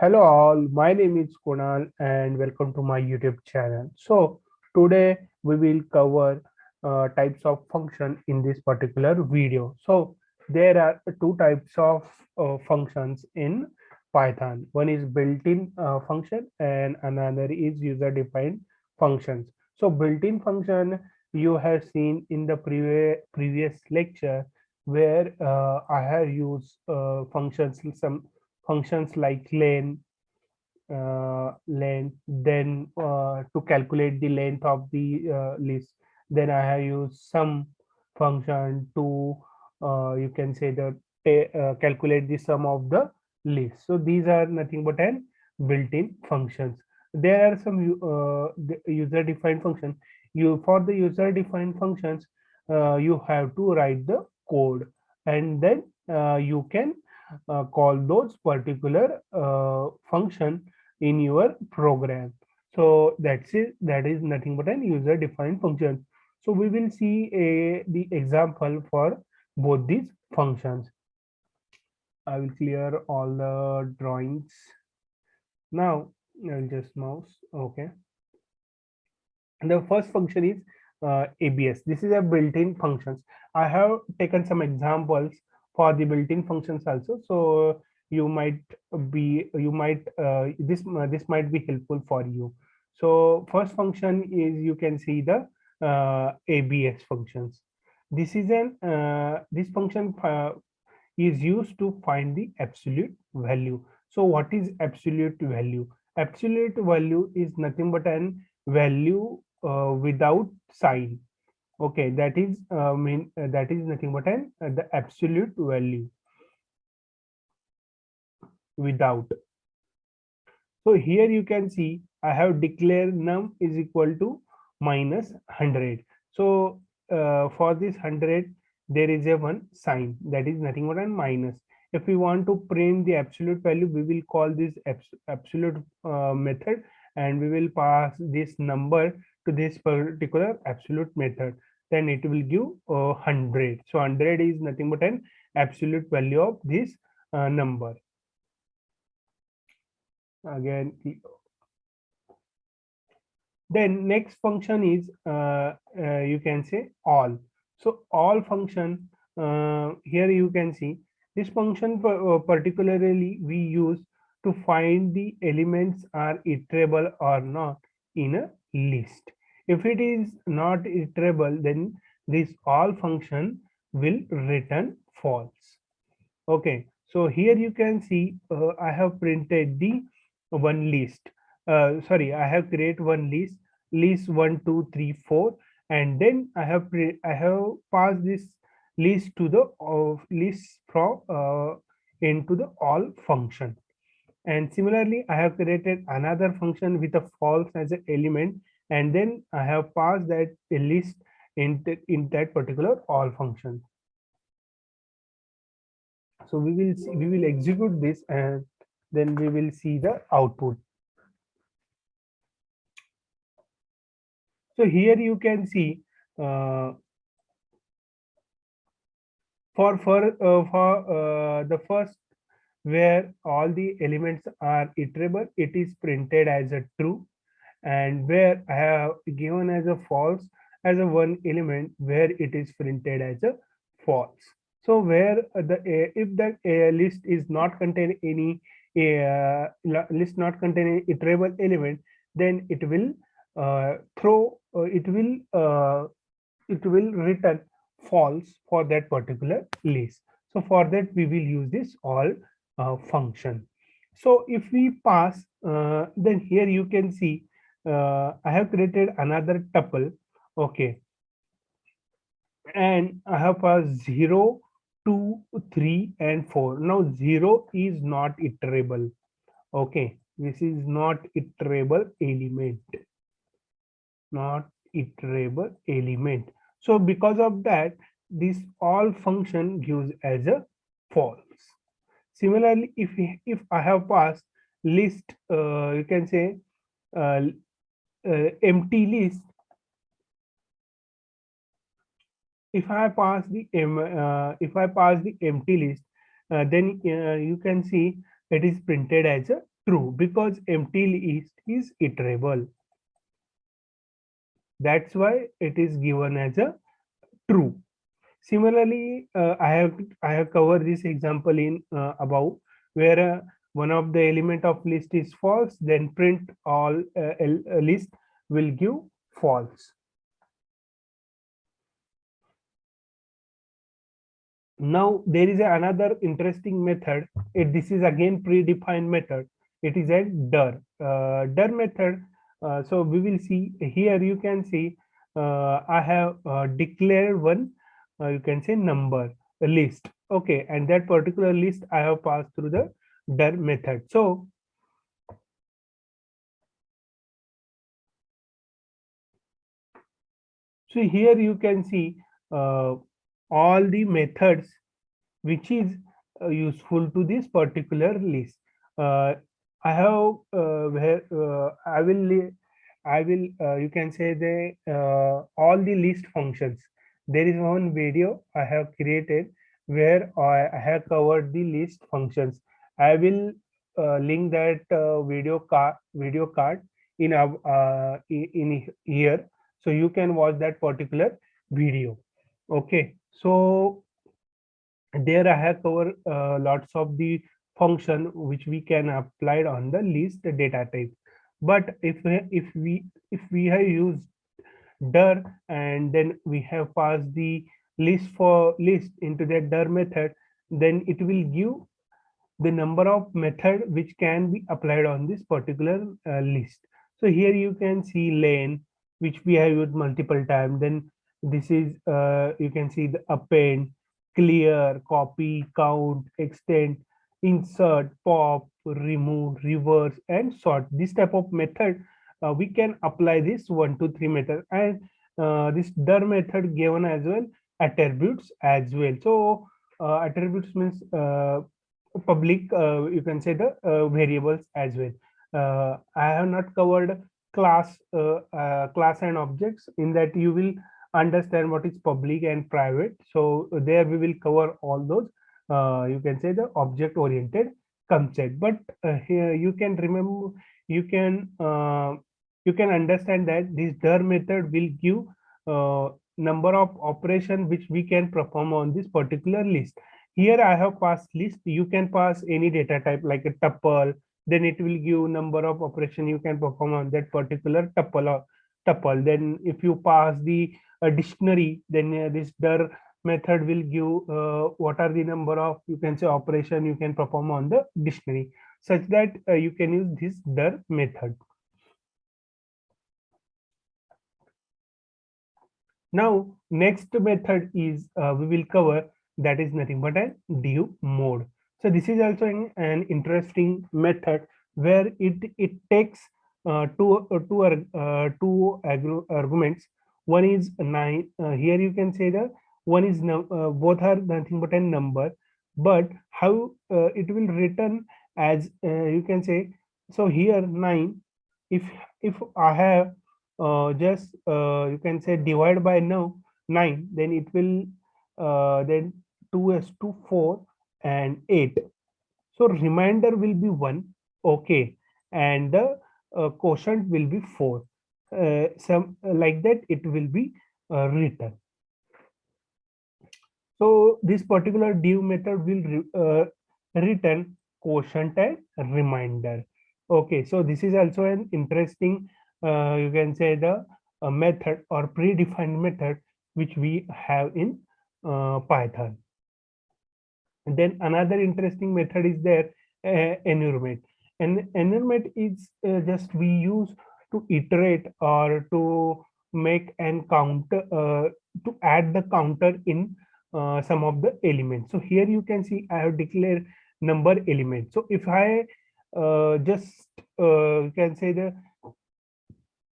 Hello all, my name is Kunal and welcome to my YouTube channel. So today we will cover types of function in this particular video. So there are two types of functions in Python. One is built-in function and another is user-defined functions. So built-in function you have seen in the previous lecture where I have used some functions like length, then to calculate the length of the list. Then I have used some function to you can say that calculate the sum of the list. So these are nothing but an built-in functions. There are some user-defined function. You for the user-defined functions, you have to write the code, and then you can call those particular function in your program. So that's it. That is nothing but an user defined function. So we will see the example for both these functions. I will clear all the drawings. Now I'll just mouse. Okay. The first function is ABS. This is a built-in functions. I have taken some examples for the built-in functions also. So you might this might be helpful for you. So first function is you can see the ABS functions. This function is used to find the absolute value. So what is absolute value? Absolute value is nothing but an value without sign. Okay, that is nothing but an the absolute value without. So here you can see I have declared num is equal to minus 100. So for this 100, there is a one sign that is nothing but a minus. If we want to print the absolute value, we will call this absolute method, and we will pass this number to this particular absolute method. Then it will give 100. So 100 is nothing but an absolute value of this number. Again, then next function is you can say all. So all function, here you can see this function particularly we use to find the elements are iterable or not in a list. If it is not iterable, then this all function will return false. Okay, so here you can see I have printed the one list. Sorry, I have created one list 1 2 3 4, and then I have passed this list to the list from into the all function. And similarly, I have created another function with a false as an element, and then I have passed that list in that particular all function. So we will execute this, and then we will see the output. So here you can see uh, for the first, where all the elements are iterable, it is printed as a true, and where I have given as a false as a one element, where it is printed as a false. So where the if the list is not contain any list not contain any iterable element, then throw it will return false for that particular list. So for that we will use this all function. So if we pass, then here you can see I have created another tuple. Okay, and I have passed 0, 2, 3, and 4. Now 0 is not iterable. Okay, this is not iterable element, not iterable element. So because of that, this all function gives as a false. Similarly, if I have passed list, you can say uh, empty list. If I pass the empty list, then you can see it is printed as a true, because empty list is iterable. That's why it is given as a true. Similarly, I have covered this example in above, where one of the element of list is false, then print all list will give false. Now there is another interesting method. This is again predefined method. It is a dir. Dir method. So we will see here. You can see I have declared one. You can say number, a list. Okay, and that particular list I have passed through the dir method. So here you can see all the methods which is useful to this particular list. Uh, I have where I will you can say the all the list functions. There is one video I have created where I have covered the list functions. I will link that video card in in here, so you can watch that particular video. Okay, so there I have covered lots of the function which we can apply on the list data type. But if we have used dir and then we have passed the list for list into that dir method, then it will give the number of method which can be applied on this particular list. So here you can see len, which we have used multiple times. Then this is you can see the append, clear, copy, count, extend, insert, pop, remove, reverse, and sort. This type of method we can apply this 1 2 3 method, and this dir method given as well attributes as well. So attributes means public, you can say the variables as well. I have not covered class and objects. In that you will understand what is public and private. So there we will cover all those you can say the object oriented concept. But here you can remember, you can understand that this dir method will give number of operation which we can perform on this particular list. Here I have passed list. You can pass any data type like a tuple, then it will give number of operation you can perform on that particular tuple or tuple. Then if you pass the dictionary, then this dir method will give what are the number of, you can say, operation you can perform on the dictionary, such that you can use this dir method. Now, next method is we will cover, that is nothing but a div mode. So this is also an interesting method where it takes two arguments. One is 9. Here you can say the one is both are nothing but a number, but how it will return as you can say. So here 9. If I have just you can say divide by now 9, then it will then 2 is to 4 and 8. So remainder will be 1. Okay, and the quotient will be 4. Some like that it will be written. So this particular div method will return quotient and remainder. Okay, so this is also an interesting you can say the method or predefined method which we have in Python. And then another interesting method is there, enumerate. And enumerate is just we use to iterate or to make and count to add the counter in some of the elements. So here you can see I have declared number element. So if I just can say the,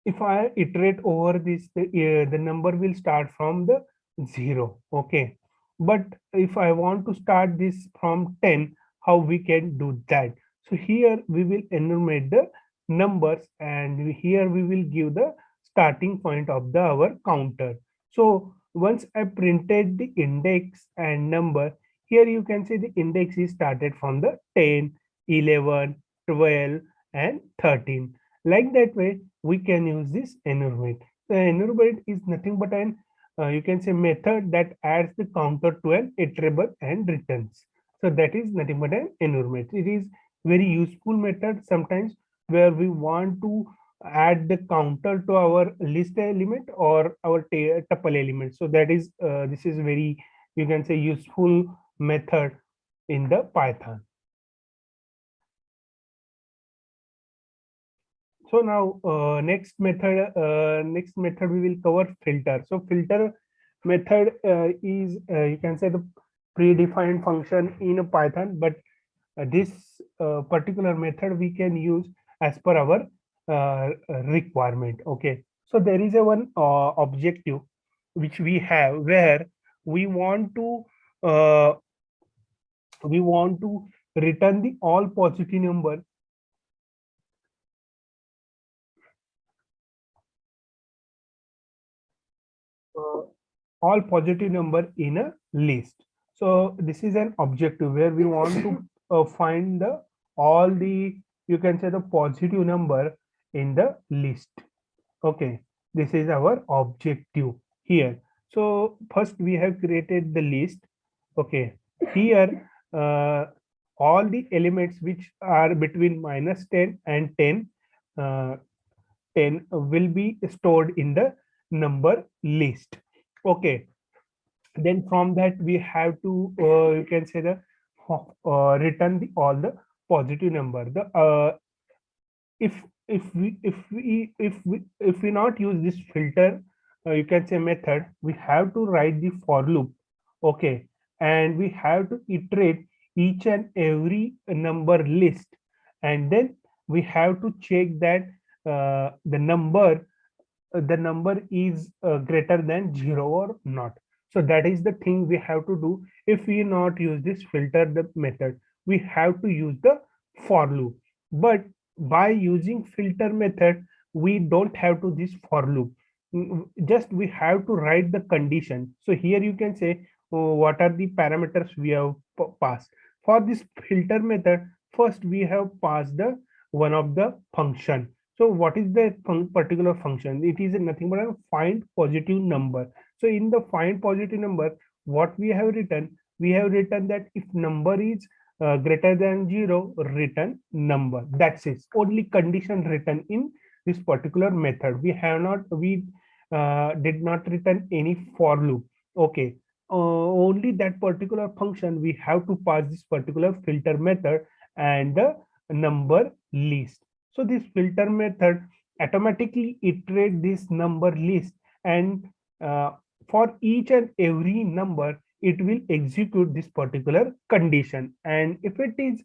if I iterate over this, the number will start from the 0. Okay, but if I want to start this from 10, how we can do that? So here we will enumerate the numbers, and here we will give the starting point of the our counter. So once I printed the index and number, here you can see the index is started from the 10, 11, 12 and 13. Like that way we can use this enumerate. The enumerate is nothing but an you can say method that adds the counter to an iterable and returns. So that is nothing but an enumerate. It is very useful method sometimes where we want to add the counter to our list element or our tuple element. So that is this is very, you can say, useful method in the Python. So now next method we will cover filter. So filter method is you can say the predefined function in a Python, but this particular method we can use as per our requirement. Okay, so there is a one objective which we have where we want to uh, return the all positive number uh, all positive number in a list. So this is an objective where we want to find the all the, you can say, the positive number in the list. Okay, this is our objective here. So first we have created the list. Okay, here all the elements which are between -10 and 10 uh, 10 will be stored in the number list. Okay, then from that we have to you can say the return the all the positive number. The if if we not use this filter you can say method, we have to write the for loop. Okay, and we have to iterate each and every number list, and then we have to check that the number is greater than 0 or not. So that is the thing we have to do. If we not use this filter the method, we have to use the for loop. But by using filter method, we don't have to this for loop. Just we have to write the condition. So here you can say what are the parameters we have passed. For this filter method, first we have passed the one of the function. So what is the particular function? It is nothing but a find positive number. So in the find positive number, what we have written? We have written that if number is greater than 0, return number. That's it. Only condition written in this particular method. We did not return any for loop. Okay. Only that particular function we have to pass this particular filter method and the number list. So this filter method automatically iterate this number list, and for each and every number it will execute this particular condition, and if it is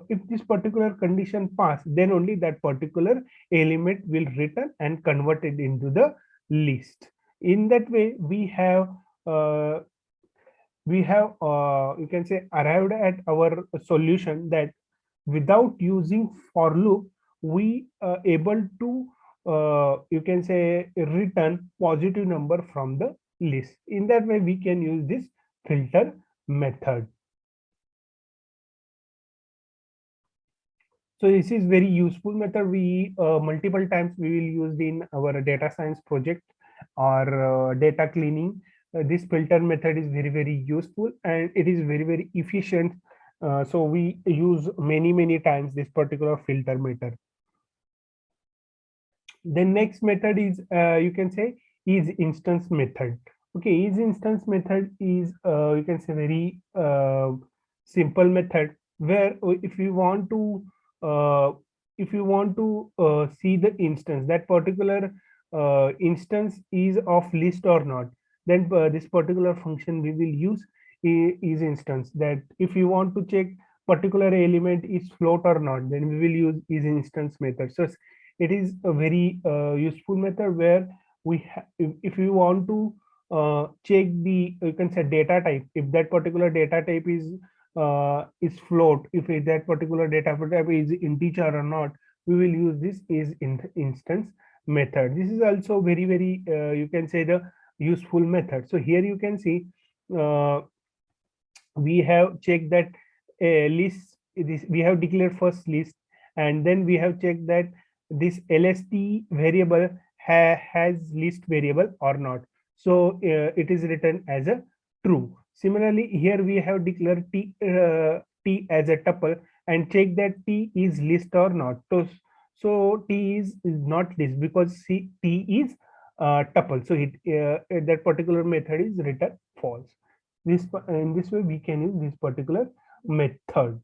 if this particular condition pass, then only that particular element will return and convert it into the list. In that way uh, we have you can say arrived at our solution that without using for loop we able to you can say return positive number from the list. In that way we can use this filter method. So this is very useful method. We multiple times we will use in our data science project or data cleaning. This filter method is very useful and it is very efficient. So we use many times this particular filter method. The next method is you can say is instance method. Okay, is instance method is you can say very simple method where if you want to uh, see the instance, that particular instance is of list or not, then this particular function we will use is instance. That if you want to check particular element is float or not, then we will use is instance method. So it is a very useful method where if you want to check the, you can say, data type, if that particular data type is float, if that particular data type is integer or not, we will use this is instance method. This is also very you can say the useful method. So here you can see uh, we have checked that list, this we have declared first list, and then we have checked that this lst variable has list variable or not. So it is written as a true. Similarly, here we have declared t as a tuple and check that t is list or not. So t is not list because t is tuple. So that particular method is written false. This in this way we can use this particular method.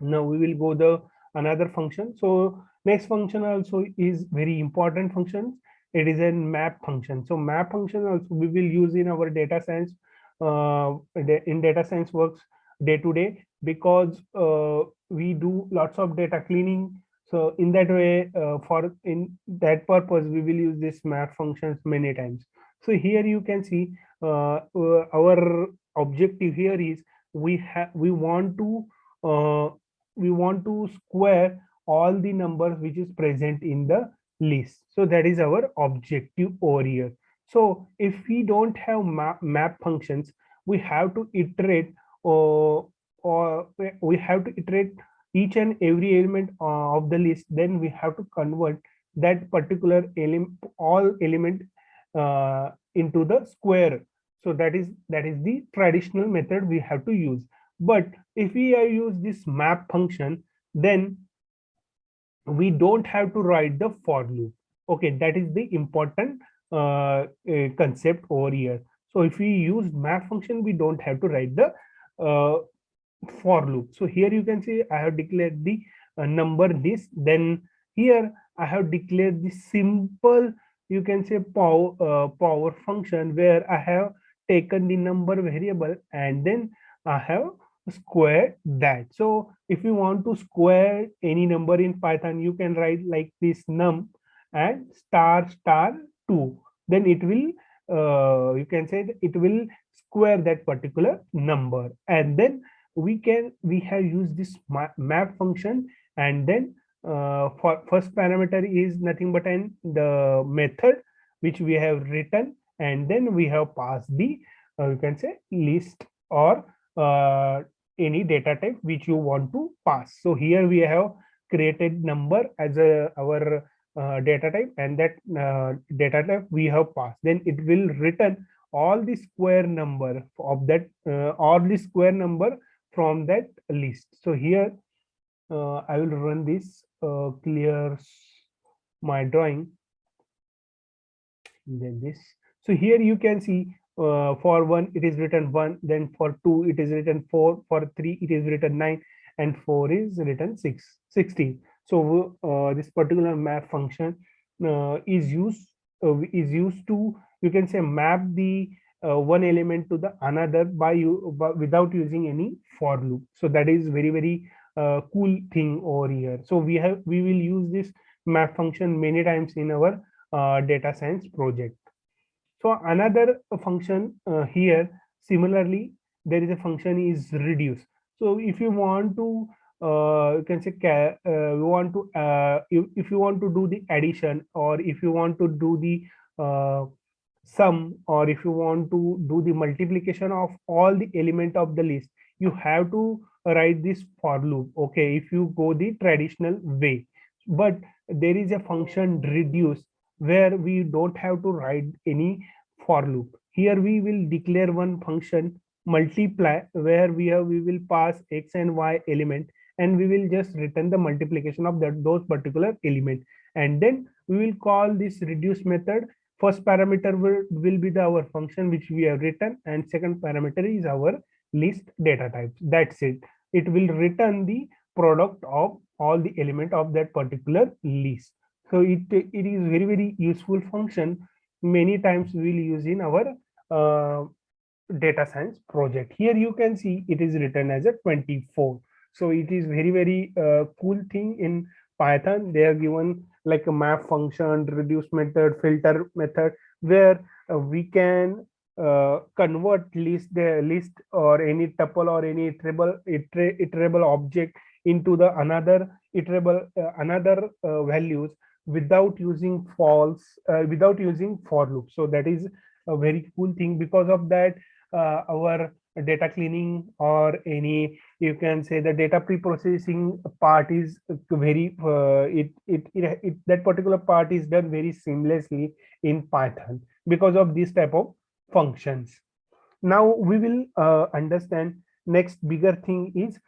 Now we will go the another function. So next function also is very important function. It is a map function. So map function also we will use in our data science, in data science works day to day, because we do lots of data cleaning. So in that way, for in that purpose we will use this map functions many times. So here you can see our objective here is uh, we want to square all the numbers which is present in the list. So that is our objective over here. So if we don't have map functions, we have to iterate, or we have to iterate each and every element of the list. Then we have to convert that particular element, all element into the square. So that is the traditional method we have to use. But if we use this map function, then we don't have to write the for loop. Okay, that is the important concept over here. So if we use map function, we don't have to write the uh, for loop. So here you can see I have declared the number list. Then here I have declared the simple, you can say power function, where I have taken the number variable and then I have squared that. So if you want to square any number in Python, you can write like this num and star star 2. Then it will you can say that it will square that particular number. And then we have used this map function, and then for first parameter is nothing but the method which we have written, and then we have passed the you can say list or any data type which you want to pass. So here we have created number as our data type, and that data type we have passed. Then it will return all the square number of that all the square number from that list. So here I will run this, clear my drawing, then this. So here you can see for 1 it is written 1, then for 2 it is written 4, for 3 it is written 9, and 4 is written 16. So this particular map function is used to, you can say, map the one element to the another without using any for loop. So that is very cool thing over here. So we will use this map function many times in our data science project. So another function here, similarly, there is a function is reduce. So if you want to, you can say, you want to, if you want to do the addition, or if you want to do the sum, or if you want to do the multiplication of all the element of the list, you have to write this for loop. Okay, if you go the traditional way, but there is a function reduce where we don't have to write any for loop. Here we will declare one function multiply, where we will pass x and y element, and we will just return the multiplication of those particular element. And then we will call this reduce method. First parameter will be our function which we have written, and second parameter is our list data types. That's it. It will return the product of all the element of that particular list. So it is very useful function. Many times we will use in our data science project. Here you can see it is written as a 24. So it is very cool thing in Python. They are given like a map function, reduce method, filter method, where we can convert the list or any tuple or any iterable object into the another iterable values without using without using for loop. So that is a very cool thing. Because of that, our data cleaning or any, you can say the data pre-processing part is very that particular part is done very seamlessly in Python because of this type of functions. Now we will understand next bigger thing is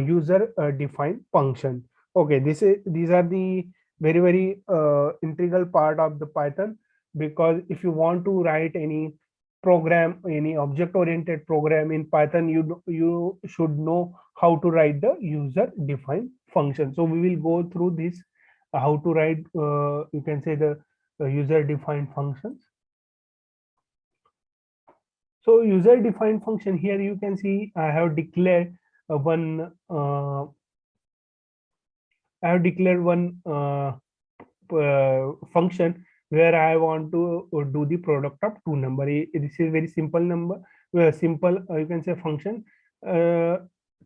user defined function. Okay, these are the very integral part of the Python, because if you want to write any program, any object oriented program in Python, you should know how to write the user defined function. So we will go through this, how to write you can say the user defined functions. So user defined function, here you can see I have declared one I have declared one function where I want to do the product of two number. This is very simple number, simple you can say function. To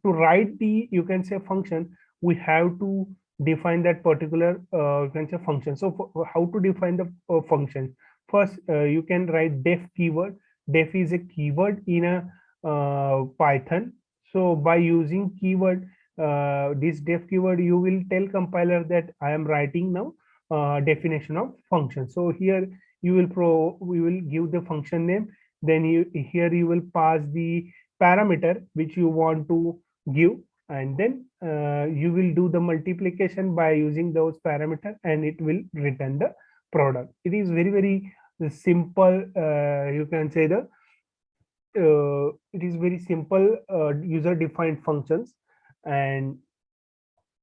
write the, you can say, function, we have to define that particular you can say function. So how to define the function? First, you can write def keyword. Def is a keyword in a Python. So by using keyword, this def keyword, you will tell compiler that I am writing now definition of function. So here you will we will give the function name, then here you will pass the parameter which you want to give, and then you will do the multiplication by using those parameter, and it will return the product. It is very simple, you can say the it is very simple user defined functions. And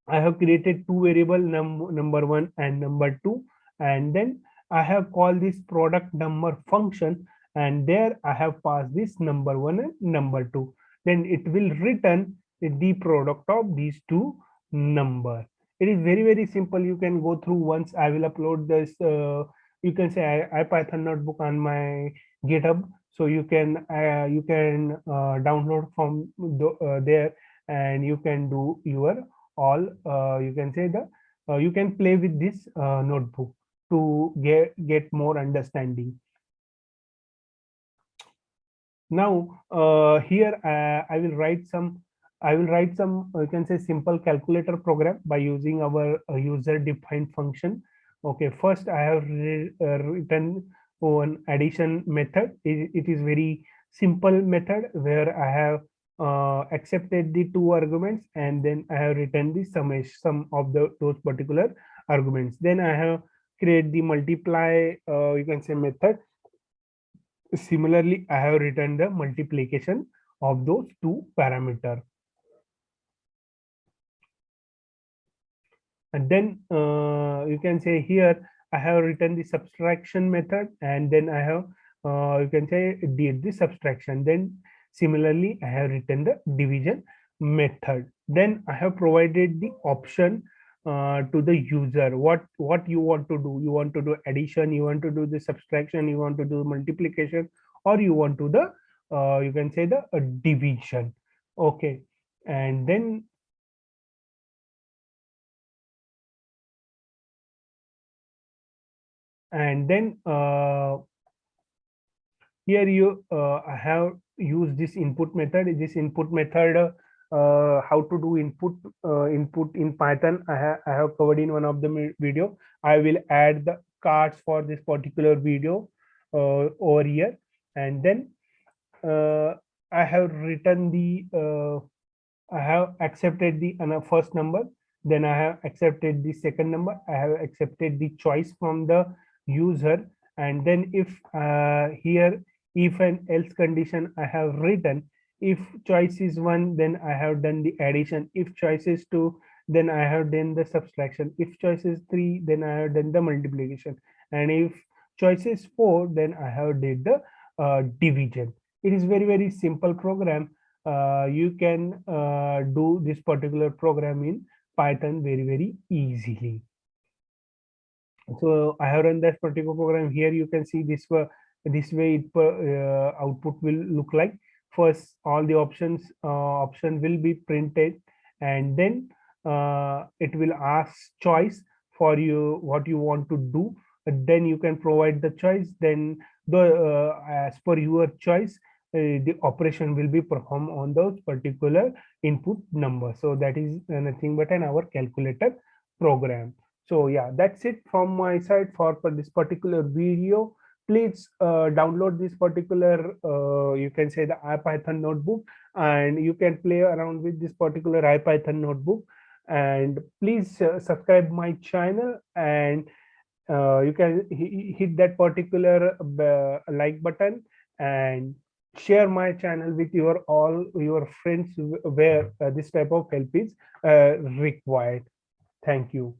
I have created two variable, number one and number two, and then I have called this product number function, and there I have passed this number one and number two. Then it will return the product of these two number. It is very simple. You can go through once. I will upload this. You can say IPython notebook on my GitHub, so you can download from there, and you can do your all you can say the you can play with this notebook to get more understanding. Now here I will write some you can say simple calculator program by using our user defined function. Okay, first I have written one addition method. It is very simple method where I have accepted the two arguments, and then I have written the sum of those particular arguments. Then I have create the multiply you can say method. Similarly, I have written the multiplication of those two parameter. And then you can say here I have written the subtraction method, and then I have you can say did the subtraction. Then similarly I have written the division method. Then I have provided the option to the user what you want to do. You want to do addition, you want to do the subtraction, you want to do multiplication, or you want to the you can say the division. Okay, and then here you I have used this input method. This input method, how to do input in Python, I have covered in one of the video. I will add the cards for this particular video over here. And then I have written the I have accepted the first number, then I have accepted the second number, I have accepted the choice from the user. And then if here if and else condition I have written, if choice is 1, then I have done the addition. If choice is 2, then I have done the subtraction. If choice is 3, then I have done the multiplication. And if choice is 4, then I have did the division. It is very simple program. You can do this particular program in Python very easily. So I have run that particular program. Here you can see this way output will look like. First, all the option will be printed, and then it will ask choice for you what you want to do. Then you can provide the choice. Then as per your choice, the operation will be performed on those particular input numbers. So that is nothing but an our calculator program. So yeah, that's it from my side for this particular video. Please download this particular you can say the IPython notebook, and you can play around with this particular IPython notebook. And please subscribe my channel, and you can hit that particular like button, and share my channel with your all your friends where this type of help is required. Thank you.